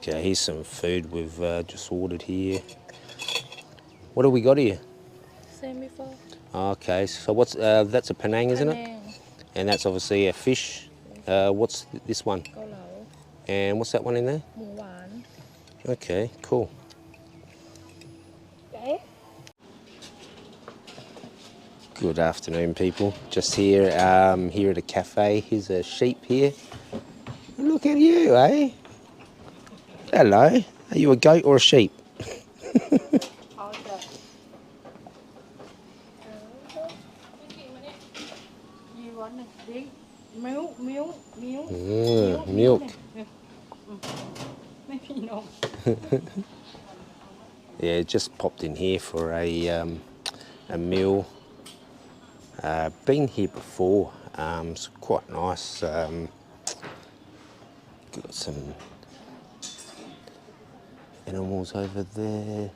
Okay, here's some food we've just ordered here. What have we got here? Same before. Okay, so what's that's a Penang, isn't it? Penang. And that's obviously a fish. What's this one? Got And what's that one in there? Mueang. Okay, cool. Okay. Good afternoon, people. Just here, here at a cafe. Here's a sheep here. Look at you, eh? Hello. Are you a goat or a sheep? Milk. Yeah, just popped in here for a meal. Been here before. It's quite nice. Got some animals over there.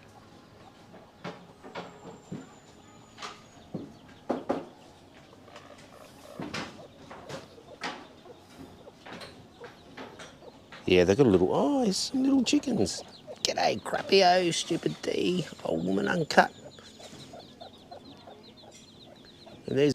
Yeah, they've got a little, oh, there's some little chickens. G'day, Crappio, stupid D, old woman uncut. And there's...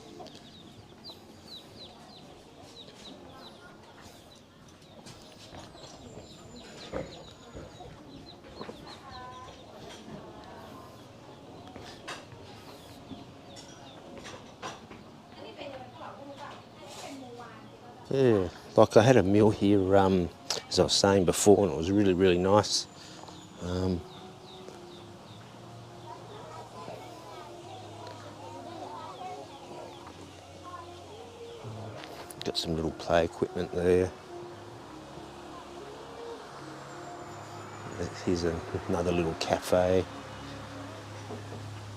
Yeah, like I had a meal here, as I was saying before, and it was really, really nice. Got some little play equipment there. Here's another little cafe.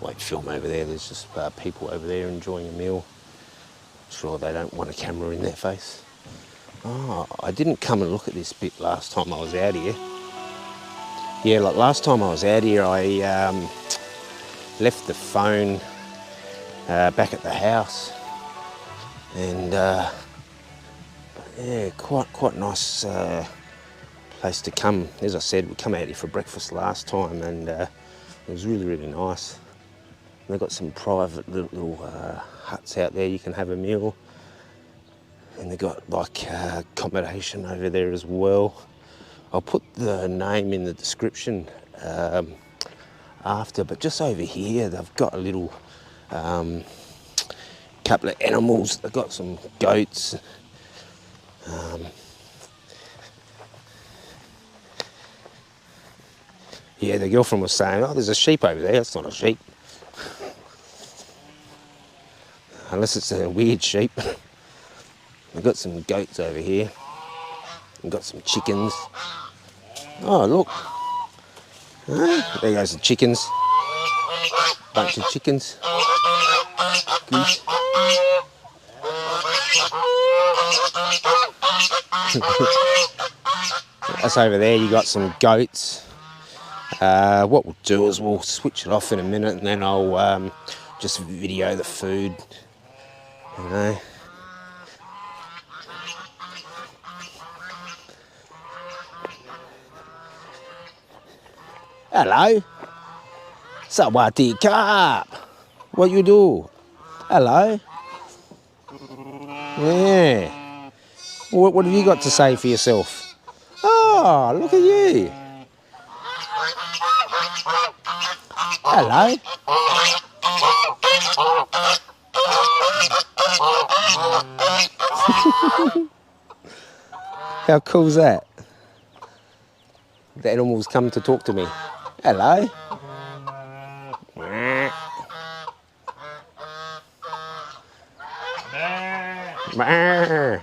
Won't film over there, there's just people over there enjoying a meal. Sure they don't want a camera in their face. Oh, I didn't come and look at this bit last time I was out here. Yeah, like last time I was out here, I left the phone back at the house, and yeah, quite nice place to come. As I said, we come out here for breakfast last time, and it was really, really nice. And they've got some private little huts out there you can have a meal. And they've got like accommodation over there as well. I'll put the name in the description after, but just over here they've got a little couple of animals. They've got some goats. Yeah, the girlfriend was saying, oh, there's a sheep over there. It's not a sheep. Unless it's a weird sheep. We've got some goats over here. We've got some chickens. Oh, look. There goes the chickens. Bunch of chickens. Goose. That's over there. You got some goats. What we'll do is we'll switch it off in a minute, and then I'll just video the food. You know. Hello. Sawadee Krap. What you do? Hello. Yeah. What have you got to say for yourself? Oh, look at you. Hello. How cool is that? The animals come to talk to me. Hello. Bah.